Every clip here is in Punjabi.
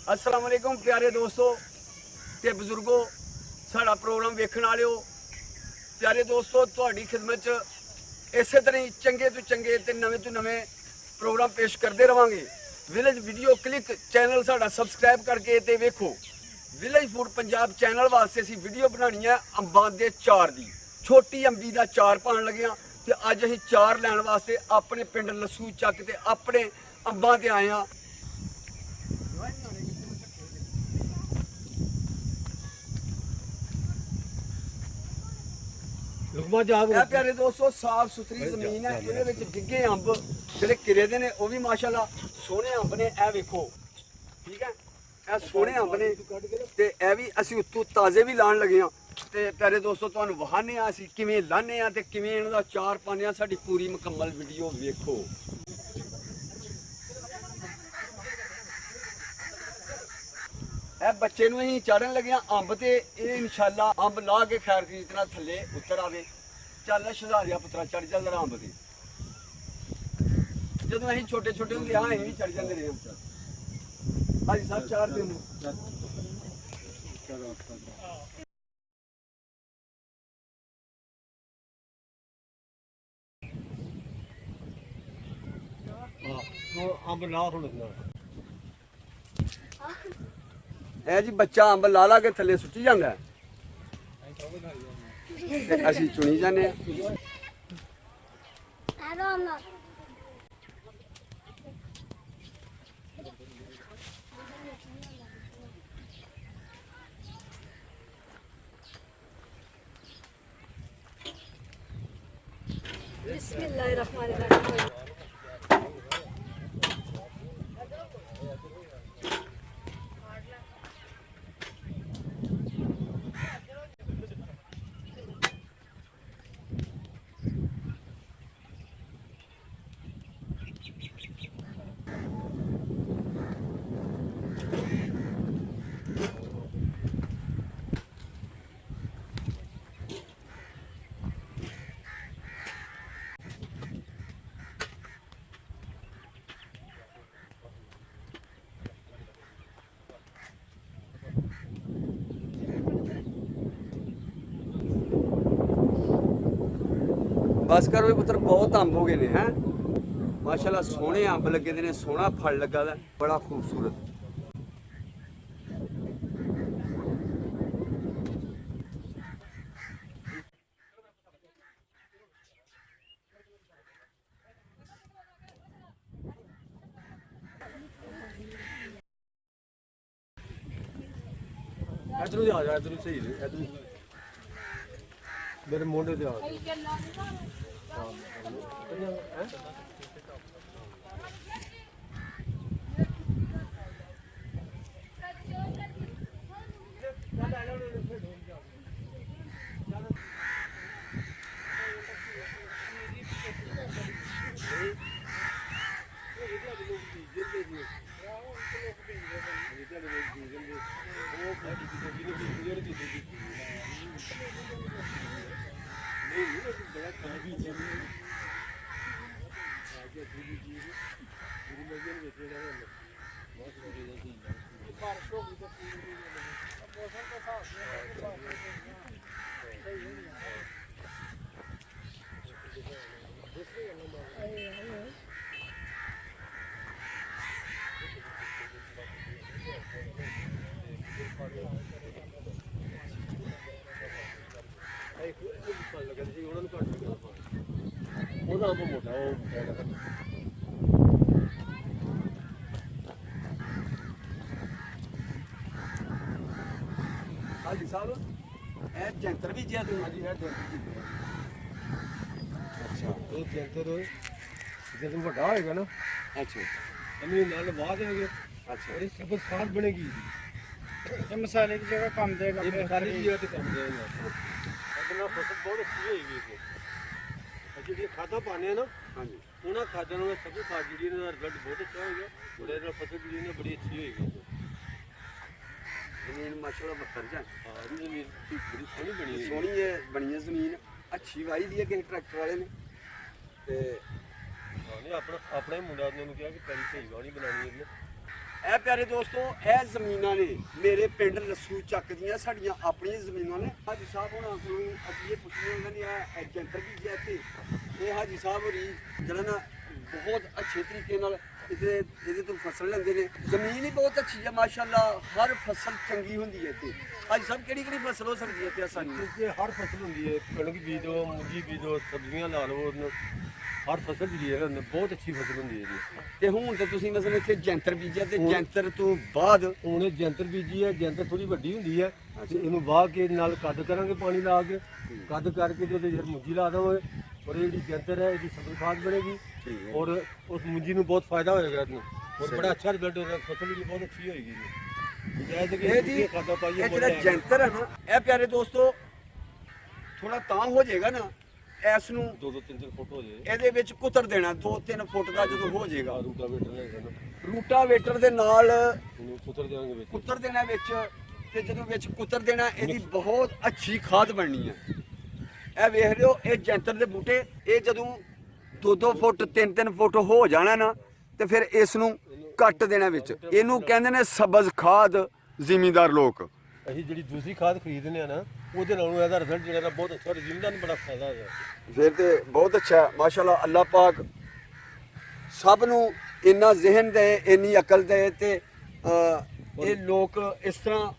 अस्सलाम वालेकुम प्यारे दोस्तों ते बजुर्गो साड़ा प्रोग्राम वेखण वालिओ प्यारे दोस्तों तुहाडी खिदमत च इसे तरह ही चंगे तो चंगे ते नवे तो नवे प्रोग्राम पेश करते रहांगे। विलेज वीडियो क्लिक चैनल साड़ा सबसक्राइब करके ते वेखो। विलेज फूड पंजाब चैनल वास्ते असीं वीडियो बनानी है अंबां दे चार दी। छोटी अंबी दा चार पाण लगे ते अज असीं चार लैण वास्ते अपने पिंड लस्सू चक ते अपने अंबां ते आए हां। प्यारे दोस्तों साफ सुथरी जमीन है, ये डिगे अंब जो किरे दे ने वह भी माशाल्लाह सोहने अंब ने। यह वेखो ठीक है, यह सोहने अंब ने ते यह भी असीं उत्तों ताज़े भी लाण लगे हाँ। ते प्यारे दोस्तों तुहानूं वहाने असीं किवें लाने आ ते किवें इन्हां दा चार पाने आ। साडी पूरी मुकम्मल वीडियो वेखो। बच्चे नूं असीं चाढ़न लगे अंब ते इंशाअल्लाह अंब ला के खैर खरीदना थल्ले उतर आवे। चल शहजादिया पुत्रा चढ़ जा जरा अंब ते। जदों असीं छोटे छोटे होंदे हाँ असीं भी चढ़ जांदे रहे हां। हाजी साहब चार दिन अंब ला थोड़ा है जी। बच्चा अंब ला ला के थले सुट्टी जाता है, असीं चुनी जाने। बिस्मिल्लाहिर्रहमानिर्रहीम। बस करो पुत्र, बहुत अंब हो गए ने हैं माशाल्लाह। सोहने अंब लगे ने, सोहना फल लगा दा, बड़ा खूबसूरत। इधरों आ जा, इधरों सही है, इधरों मेरे मोढ़े ते आ हाजी साहब जंतर भी जिया जी है। अच्छा ये जंतर जब बड़ा होएगा ना, अच्छा अमीन नाल बाद होगे। अच्छा ये सब खाद बनेगी, ये मसाले की जगह कम देगा, ये मसाले की जगह कम देगा। अगला फसल बहुत अच्छी होएगी इसमें। जी खादा पाने ना, हाँ जी उन्हें खादा ना सभी खाद जी रिजल्ट बहुत अच्छा होगा। बड़े फसल जी बड़ी अच्छी होएगी। जमीन माशाल्लाह बखर जाए। हाँ जमीन बड़ी सोहनी बनी है, सोहनी है बनी है जमीन, अच्छी वाही दी है किसी ट्रैक्टर वाले ने। ते नहीं अपना अपने मुंडा ने कहा कि पैरी सही वाही बनानी है। ਇਹ ਪਿਆਰੇ ਦੋਸਤੋ ਇਹ ਜ਼ਮੀਨਾਂ ਨੇ ਮੇਰੇ ਪਿੰਡ ਲੱਸੂ ਚੱਕ ਦੀਆਂ ਸਾਡੀਆਂ ਆਪਣੀਆਂ ਜ਼ਮੀਨਾਂ ਨੇ। ਹਾਜੀ ਸਾਹਿਬ ਹੋਣਾ ਕੋਲੋਂ ਅਸੀਂ ਇਹ ਪੁੱਛਦੇ ਉਹਨਾਂ ਨੇ ਇਹ ਜੰਤਰ ਵੀ ਜਿਆ ਇੱਥੇ ਇਹ ਹਾਜੀ ਸਾਹਿਬ ਹੋਰੀ ਜਿਹੜਾ ਨਾ ਬਹੁਤ ਅੱਛੇ ਤਰੀਕੇ ਨਾਲ ਇਹਦੇ ਤੋਂ ਫਸਲ ਲੈਂਦੇ ਨੇ। ਜ਼ਮੀਨ ਹੀ ਬਹੁਤ ਅੱਛੀ ਹੈ ਮਾਸ਼ਾਅੱਲਾ, ਹਰ ਫਸਲ ਚੰਗੀ ਹੁੰਦੀ ਹੈ ਇੱਥੇ। ਹਾਜੀ ਸਾਹਿਬ ਕਿਹੜੀ ਫਸਲ ਹੋ ਸਕਦੀ ਹੈ ਇੱਥੇ ਆਸਾਨੀ ਇੱਥੇ ਹਰ ਫਸਲ ਹੁੰਦੀ ਹੈ, ਕਣਕ ਬੀਜ ਦੋ, ਮੂੰਗੀ ਬੀਜ ਦੋ, ਸਬਜ਼ੀਆਂ ਲਾ ਲਓ, ਹਰ ਫਸਲ ਜਿਹੜੀ ਹੈ ਨਾ ਬਹੁਤ ਅੱਛੀ ਫਸਲ ਹੁੰਦੀ ਹੈ ਜੀ। ਤੇ ਹੁਣ ਤੇ ਤੁਸੀਂ ਮਸਲ ਇੱਥੇ ਜੰਤਰ ਬੀਜਿਆ ਤੇ ਜੰਤਰ ਤੋਂ ਬਾਅਦ ਹੁਣ ਇਹ ਜੰਤਰ ਬੀਜੀ ਹੈ, ਜੰਤਰ ਥੋੜੀ ਵੱਡੀ ਹੁੰਦੀ ਹੈ ਤੇ ਇਹਨੂੰ ਵਾਹ ਕੇ ਨਾਲ ਕੱਦ ਕਰਾਂਗੇ, ਪਾਣੀ ਲਾ ਕੇ ਕੱਦ ਕਰਕੇ ਤੇ ਉਹਦੇ ਮੁੰਜੀ ਲਾ ਦੇਵਾਂਗੇ ਔਰ ਇਹ ਜਿਹੜੀ ਜੰਤਰ ਹੈ ਇਹਦੀ ਸਬਜ਼ੀ ਖਾਦ ਬਣੇਗੀ ਔਰ ਉਸ ਮੁੰਜੀ ਨੂੰ ਬਹੁਤ ਫਾਇਦਾ ਹੋਏਗਾ ਇਹਨੂੰ ਔਰ ਬੜਾ ਅੱਛਾ ਰਿਜ਼ਲਟ ਹੋਏਗਾ, ਫਸਲ ਵੀ ਬਹੁਤ ਅੱਛੀ ਹੋਏਗੀ ਜੀ। ਇਹ ਜਿਹੜਾ ਜੰਤਰ ਹੈ ਨਾ ਇਹ ਪਿਆਰੇ ਦੋਸਤੋ ਥੋੜਾ ਤਾਂ ਹੋ ਜਾਏਗਾ ਨਾ ਇਸ ਨੂੰ 2-3 ਫੁੱਟ ਹੋ ਜਾਏ, ਇਹਦੇ ਵਿੱਚ ਕੁਤਰ ਦੇਣਾ 2-3 ਫੁੱਟ ਦਾ ਜਦੋਂ ਹੋ ਜਾਏਗਾ ਰੂਟਾਵੇਟਰ ਲੈ ਕੇ ਰੂਟਾਵੇਟਰ ਦੇ ਨਾਲ ਇਹਨੂੰ ਕੁਤਰ ਦੇਵਾਂਗੇ ਵਿੱਚ, ਕੁਤਰ ਦੇਣਾ ਵਿੱਚ ਤੇ ਜਦੋਂ ਵਿੱਚ ਕੁਤਰ ਦੇਣਾ ਇਹਦੀ ਬਹੁਤ ਅੱਛੀ ਖਾਦ ਬਣਨੀ ਹੈ। ਇਹ ਵੇਖ ਰਹੇ ਹੋ ਇਹ ਜੰਤਰ ਦੇ ਬੂਟੇ ਇਹ ਜਦੋਂ 2-2 ਫੁੱਟ 3-3 ਫੁੱਟ ਹੋ ਜਾਣਾ ਨਾ ਤੇ ਫਿਰ ਇਸ ਨੂੰ ਕੱਟ ਦੇਣਾ ਵਿੱਚ। ਇਹਨੂੰ ਕਹਿੰਦੇ ਨੇ ਸਬਜ਼ ਖਾਦ ਜ਼ਿਮੀਂਦਾਰ ਲੋਕ। ਅਸੀਂ ਜਿਹੜੀ ਦੂਸਰੀ ਖਾਦ ਖਰੀਦਦੇ ਆ ਨਾ ਉਹਦੇ ਨਾਲੋਂ ਇਹਦਾ ਰਿਜ਼ਲਟ ਜਿਹੜਾ ਨਾ ਬਹੁਤ ਅੱਛਾ, ਜ਼ਿਮੀਂਦਾਰ ਨੂੰ ਬੜਾ ਫਾਇਦਾ ਹੋਇਆ। ਫਿਰ ਤੇ ਬਹੁਤ ਅੱਛਾ ਮਾਸ਼ਾਅੱਲਾ, ਅੱਲਾਹ ਪਾਕ ਸਭ ਨੂੰ ਇੰਨਾ ਜ਼ਿਹਨ ਦੇ ਇੰਨੀ ਅਕਲ ਦੇ ਤੇ ਇਹ ਲੋਕ ਇਸ ਤਰ੍ਹਾਂ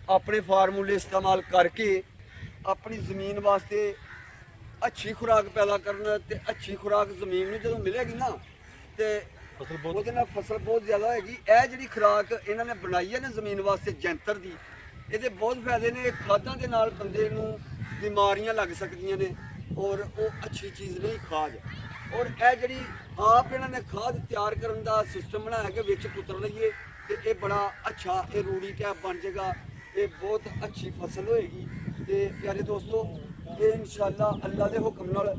ਆਪਣੇ ਫਾਰਮੂਲੇ ਇਸਤੇਮਾਲ ਕਰਕੇ ਆਪਣੀ ਜ਼ਮੀਨ ਵਾਸਤੇ ਅੱਛੀ ਖੁਰਾਕ ਪੈਦਾ ਕਰਨ ਤੇ ਅੱਛੀ ਖੁਰਾਕ ਜ਼ਮੀਨ ਨੂੰ ਜਦੋਂ ਮਿਲੇਗੀ ਨਾ ਤੇ ਫਸਲ ਬਹੁਤ ਉਹਦੇ ਨਾਲ ਫਸਲ ਬਹੁਤ ਜ਼ਿਆਦਾ ਹੋਏਗੀ। ਇਹ ਜਿਹੜੀ ਖੁਰਾਕ ਇਹਨਾਂ ਨੇ ਬਣਾਈ ਹੈ ਨਾ ਜ਼ਮੀਨ ਵਾਸਤੇ ਜੰਤਰ ਦੀ, ਇਹਦੇ ਬਹੁਤ ਫਾਇਦੇ ਨੇ। ਖਾਦਾਂ ਦੇ ਨਾਲ ਬੰਦੇ ਨੂੰ ਬਿਮਾਰੀਆਂ ਲੱਗ ਸਕਦੀਆਂ ਨੇ ਔਰ ਉਹ ਅੱਛੀ ਚੀਜ਼ ਨਹੀਂ ਖਾਦ। ਔਰ ਇਹ ਜਿਹੜੀ ਆਪ ਇਹਨਾਂ ਨੇ ਖਾਦ ਤਿਆਰ ਕਰਨ ਦਾ ਸਿਸਟਮ ਬਣਾਇਆ ਕਿ ਵਿੱਚ ਕੁਤਰ ਲਈਏ ਤੇ ਇਹ ਬੜਾ ਅੱਛਾ ਇਹ ਰੂੜੀ ਟੈਪ ਬਣ ਜਾਏਗਾ, ਇਹ ਬਹੁਤ ਅੱਛੀ ਫਸਲ ਹੋਏਗੀ। ਤੇ ਪਿਆਰੇ ਦੋਸਤੋ ਇਹ ਇਨਸ਼ਾਅੱਲਾ ਅੱਲਾ ਦੇ ਹੁਕਮ ਨਾਲ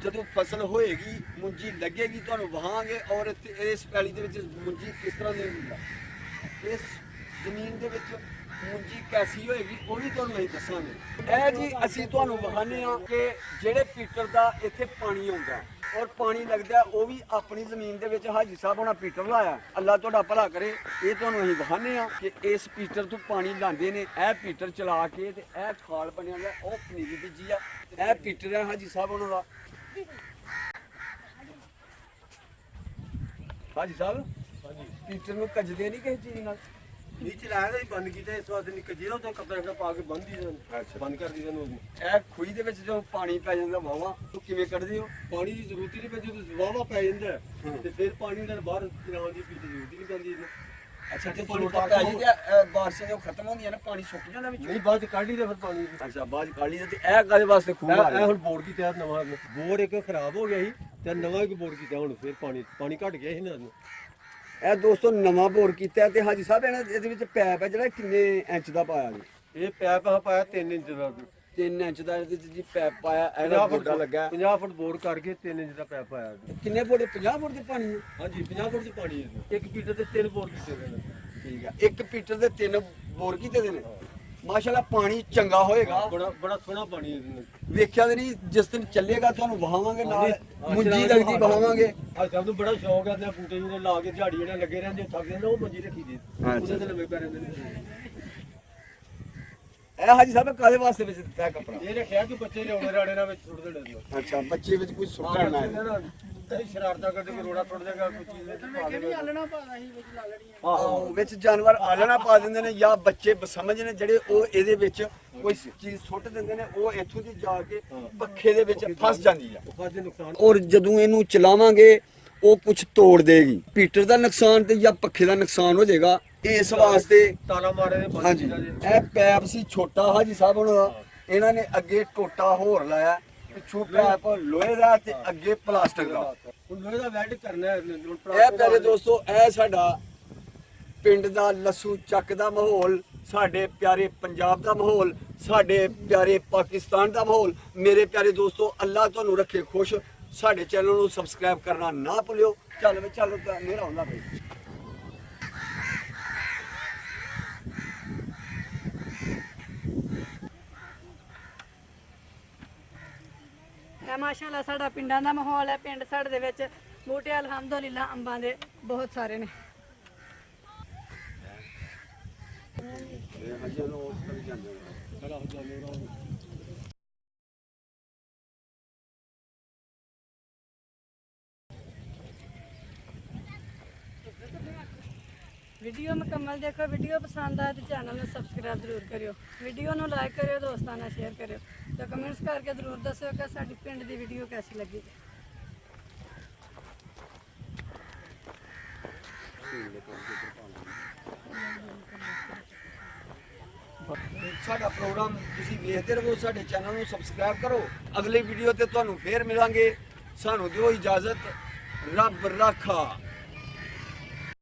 ਜਦੋਂ ਫਸਲ ਹੋਏਗੀ ਮੁੰਜੀ ਲੱਗੇਗੀ ਤੁਹਾਨੂੰ ਵਹਾਂਗੇ ਔਰ ਇਸ ਪੈਲੀ ਦੇ ਵਿੱਚ ਮੁੰਜੀ ਕਿਸ ਤਰ੍ਹਾਂ ਦੀ ਹੁੰਦੀ ਹੈ, ਇਸ ਜ਼ਮੀਨ ਦੇ ਵਿੱਚ ਮੁੰਜੀ ਕੈਸੀ ਹੋਏਗੀ ਉਹ ਵੀ ਤੁਹਾਨੂੰ ਅਸੀਂ ਦੱਸਾਂਗੇ। ਇਹ ਜੀ ਅਸੀਂ ਤੁਹਾਨੂੰ ਵਿਖਾਉਂਦੇ ਹਾਂ ਕਿ ਜਿਹੜੇ ਪੀਟਰ ਦਾ ਇੱਥੇ ਪਾਣੀ ਆਉਂਦਾ ਔਰ ਪਾਣੀ ਲੱਗਦਾ ਉਹ ਵੀ ਆਪਣੀ ਜ਼ਮੀਨ ਦੇ ਵਿੱਚ ਹਾਜੀ ਸਾਹਿਬ ਹੋਣਾ ਪੀਟਰ ਲਾਇਆ, ਅੱਲਾ ਤੁਹਾਡਾ ਭਲਾ ਕਰੇ। ਇਹ ਤੁਹਾਨੂੰ ਅਸੀਂ ਵਿਖਾਉਂਦੇ ਹਾਂ ਕਿ ਇਸ ਪੀਟਰ ਤੋਂ ਪਾਣੀ ਲਾਉਂਦੇ ਨੇ। ਇਹ ਪੀਟਰ ਚਲਾ ਕੇ ਤੇ ਇਹ ਖਾਲ ਬਣਿਆ ਗਿਆ, ਉਹ ਪਨੀਰੀ ਬੀਜੀ ਆ, ਇਹ ਪੀਟਰ ਹੈ ਹਾਜੀ ਸਾਹਿਬ ਉਹਨਾਂ ਦਾ। ਹਾਜੀ ਸਾਹਿਬ ਪੀਟਰ ਨੂੰ ਕੱਜਦੇ ਨਹੀਂ ਕਿਸੇ ਚੀਜ਼ ਨਾਲ ਨਹੀਂ ਚਲਾਇਆ ਤਾਂ ਬੰਦ ਕੀਤਾ ਇਸ ਵਾਸਤੇ ਨਹੀਂ ਕਜੀਰਾ ਤੋਂ ਕੱਪੜਾ ਪਾ ਕੇ ਬੰਦ ਬੰਦ ਕਰ ਦਿੱਤਾ ਨੂੰ। ਇਹ ਖੂਹੀ ਦੇ ਵਿੱਚ ਜਦੋਂ ਪਾਣੀ ਪੈ ਜਾਂਦਾ ਵਾਵਾ ਤੂੰ ਕਿਵੇਂ ਕੱਢਦੇ ਹੋ? ਪਾਣੀ ਦੀ ਜ਼ਰੂਰਤ ਹੀ ਨਹੀਂ ਪੈਂਦੀ, ਜਦੋਂ ਵਾਵਾ ਪੈ ਜਾਂਦਾ ਤੇ ਫਿਰ ਪਾਣੀ ਦਾ ਬਾਹਰ ਚਲਾਉਣ ਦੀ ਜ਼ਰੂਰਤ ਹੀ ਨਹੀਂ ਪੈਂਦੀ ਇਹਨੂੰ। ਅੱਛਾ ਤੇ ਪਾਣੀ ਪੈ ਜੀ ਤੇ ਬਾਰਿਸ਼ਾਂ ਜਦੋਂ ਖਤਮ ਹੁੰਦੀਆਂ ਨਾ ਪਾਣੀ ਸੁੱਕ ਜਾਂਦਾ ਵਿੱਚ? ਨਹੀਂ ਬਾਅਦ ਚ ਕੱਢ ਲਈਦਾ ਫਿਰ ਪਾਣੀ। ਅੱਛਾ ਬਾਅਦ ਕੱਢ ਲਈਦਾ। ਤੇ ਇਹ ਕਾਹਦੇ ਵਾਸਤੇ ਖੂਹ ਆ ਇਹ ਹੁਣ ਬੋਰ ਕੀਤਾ ਨਵਾਂ, ਬੋਰ ਇੱਕ ਖਰਾਬ ਹੋ ਗਿਆ ਸੀ ਤੇ ਨਵਾਂ ਇੱਕ ਬੋਰ ਕੀਤਾ, ਹੁਣ ਫਿਰ ਪਾਣੀ ਘਟ ਗਿਆ ਸੀ ਨਾ। ਇਹ ਦੋਸਤੋ ਨਵਾਂ ਬੋਰ ਕੀਤਾ ਤੇ ਹਾਜੀ ਸਾਹਿਬ ਇਹਦੇ ਵਿੱਚ ਪੈਪ ਹੈ ਜਿਹੜਾ ਕਿੰਨੇ ਇੰਚ ਦਾ ਪਾਇਆ ਜੀ? ਇਹ ਪੈਪ ਆ ਪਾਇਆ 3 ਇੰਚ ਦਾ, 3 ਇੰਚ ਦਾ ਇਹਦੇ ਵਿੱਚ ਜੀ ਪੈਪ ਪਾਇਆ, ਇਹਦਾ ਗੋਡਾ ਲੱਗਾ 50 ਫੁੱਟ ਬੋਰ ਕਰਕੇ 3 ਇੰਚ ਦਾ ਪੈਪ ਪਾਇਆ। ਕਿੰਨੇ ਫੁੱਟ? 50 ਫੁੱਟ ਦੇ ਪਾਣੀ ਹੈ? ਹਾਂਜੀ 50 ਫੁੱਟ ਚ ਪਾਣੀ ਹੈ। ਇੱਕ ਪੀਟਰ ਤੇ 3 ਬੋਰ ਕੀਤੇ ਨੇ। ਠੀਕ ਆ, ਇੱਕ ਪੀਟਰ ਦੇ 3 ਬੋਰ ਕੀਤੇ ਦੇ ਨੇ। ਮਾਸ਼ਾਅੱਲਾ ਪਾਣੀ ਚੰਗਾ ਹੋਏਗਾ, ਬੜਾ ਸੋਹਣਾ ਪਾਣੀ ਹੈ। ਵੇਖਿਆ ਤੇ ਨਹੀਂ, ਜਿਸ ਦਿਨ ਚੱਲੇਗਾ ਤੁਹਾਨੂੰ ਵਹਾਵਾਂਗੇ ਨਾਲ ਮੁੰਜੀ ਲੱਗਦੀ ਵਹਾਵਾਂਗੇ। ਆ ਸਭ ਨੂੰ ਬੜਾ ਸ਼ੌਕ ਹੈ ਨਾ ਬੂਟੇ ਨੂੰ ਲਾ ਕੇ ਝਾੜੀ ਜਿਹੜੇ ਲੱਗੇ ਰਹਿੰਦੇ ਥੱਕ ਜਾਂਦੇ ਉਹ ਮੰਜੀ ਰੱਖੀ ਦੀ ਉਹਦੇ ਤੇ ਲੰਮੇ ਪੈ ਰਹਿੰਦੇ ਨੇ। ਇਹ ਹਾਜੀ ਸਾਹਿਬ ਕਾਹਦੇ ਵਾਸਤੇ ਵਿੱਚ ਦਿੱਤਾ ਹੈ ਕੱਪੜਾ? ਇਹ ਰੱਖਿਆ ਕਿ ਬੱਚੇ ਲਿਆਉਣੇ ਰਾੜੇ ਨਾਲ ਵਿੱਚ ਸੁੱਟ ਦੇਣੇ। ਅੱਛਾ ਬੱਚੇ ਵਿੱਚ ਕੋਈ ਸੁੱਟਣਾ ਨਾ ਹੈ। ਤੇ ਸ਼ਰਾਰਤਾਂ ਕਰਦੇ ਕੋਈ ਰੋੜਾ ਟੁੱਟ ਜਾਏਗਾ ਕੋਈ ਚੀਜ਼ ਵਿੱਚ ਪਾ ਦੇਣਾ। ਆਹੋ ਵਿੱਚ ਜਾਨਵਰ ਆਲਣਾ ਪਾ ਦਿੰਦੇ ਨੇ ਜਾਂ ਬੱਚੇ ਬਸਮਝ ਨੇ ਜਿਹੜੇ ਉਹ ਇਹਦੇ ਵਿੱਚ ਕੋਈ ਚੀਜ਼ ਸੁੱਟ ਦਿੰਦੇ ਨੇ, ਉਹ ਇੱਥੋਂ ਦੀ ਜਾ ਕੇ ਪੱਖੇ ਦੇ ਵਿੱਚ ਫਸ ਜਾਂਦੀ ਆ। ਫਾਇਦੇ ਨੁਕਸਾਨ ਔਰ ਜਦੋਂ ਇਹਨੂੰ ਚਲਾਵਾਂਗੇ ਉਹ ਕੁਝ ਤੋੜ ਦੇਗੀ। ਪੀਟਰ ਦਾ ਨੁਕਸਾਨ ਤੇ ਜਾਂ ਪੱਖੇ ਦਾ ਨੁਕਸਾਨ ਹੋ ਜਾਏਗਾ, ਇਸ ਵਾਸਤੇ ਤਾਲਾ ਮਾਰੇ ਦੇ ਹਾਂਜੀ ਇਹ ਪੈਪ ਸੀ ਛੋਟਾ ਹਾਜੀ ਸਾਹਿਬ ਉਹਨਾਂ ਦਾ, ਇਹਨਾਂ ਨੇ ਅੱਗੇ ਟੋਟਾ ਹੋਰ ਲਾਇਆ, ਪਿੱਛੋਂ ਪੈਪ ਲੋਹੇ ਦਾ ਤੇ ਅੱਗੇ ਪਲਾਸਟਿਕ ਦਾ। ਹੁਣ ਲੋਹੇ ਦਾ ਵੈਲਡ ਕਰਨਾ ਹੈ। ਇਹ ਪਿਆਰੇ ਦੋਸਤੋ ਇਹ ਸਾਡਾ ਪਿੰਡ ਦਾ ਲੱਸੂ ਚੱਕ ਦਾ ਮਾਹੌਲ, ਸਾਡੇ ਪਿਆਰੇ ਪੰਜਾਬ ਦਾ ਮਾਹੌਲ, ਸਾਡੇ ਪਿਆਰੇ ਪਾਕਿਸਤਾਨ ਦਾ ਮਾਹੌਲ। ਮੇਰੇ ਪਿਆਰੇ ਦੋਸਤੋ ਅੱਲਾ ਤੁਹਾਨੂੰ ਰੱਖੇ ਖੁਸ਼। ਸਾਡੇ ਚੈਨਲ ਨੂੰ ਸਬਸਕ੍ਰਾਈਬ ਕਰਨਾ ਨਾ ਭੁੱਲਿਓ। ਚੱਲ ਵੇ ਚੱਲ ਮੇਰਾ ਹੁੰਦਾ ਬਈ। ਇਹ ਮਾਸ਼ਾਅੱਲਾ ਸਾਡਾ ਪਿੰਡਾਂ ਦਾ ਮਾਹੌਲ ਹੈ। ਪਿੰਡ ਸਾਡੇ ਦੇ ਵਿੱਚ ਬੂਟੇ ਅਲਹਮਦੁਲਿਲਾ ਅੰਬਾਂ ਦੇ ਬਹੁਤ ਸਾਰੇ ਨੇ। ਚਲੋ ਉਸ ਤਰ੍ਹਾਂ ਜਾਂਦੇ ਵੀਡੀਓ ਮੁਕੰਮਲ ਦੇਖੋ। ਵੀਡੀਓ ਪਸੰਦ ਆਏ ਤਾਂ ਚੈਨਲ ਨੂੰ ਸਬਸਕ੍ਰਾਈਬ ਜ਼ਰੂਰ ਕਰਿਓ। ਵੀਡੀਓ ਨੂੰ ਲਾਈਕ ਕਰਿਓ, ਦੋਸਤਾਂ ਨਾਲ ਸ਼ੇਅਰ ਕਰਿਓ ਤੇ ਕਮੈਂਟਸ ਕਰਕੇ ਜ਼ਰੂਰ ਦੱਸਿਓ ਕਿ ਸਾਡੀ ਪਿੰਡ ਦੀ ਵੀਡੀਓ ਕੈਸੀ ਲੱਗੀ। ਸਾਡਾ ਪ੍ਰੋਗਰਾਮ ਤੁਸੀਂ ਵੇਖਦੇ ਰਹੋ, ਸਾਡੇ ਚੈਨਲ ਨੂੰ ਸਬਸਕ੍ਰਾਈਬ ਕਰੋ। ਅਗਲੀ ਵੀਡੀਓ ਤੇ ਤੁਹਾਨੂੰ ਫੇਰ ਮਿਲਾਂਗੇ। ਸਾਨੂੰ ਦਿਓ ਇਜਾਜ਼ਤ। ਰੱਬ ਰਾਖਾ।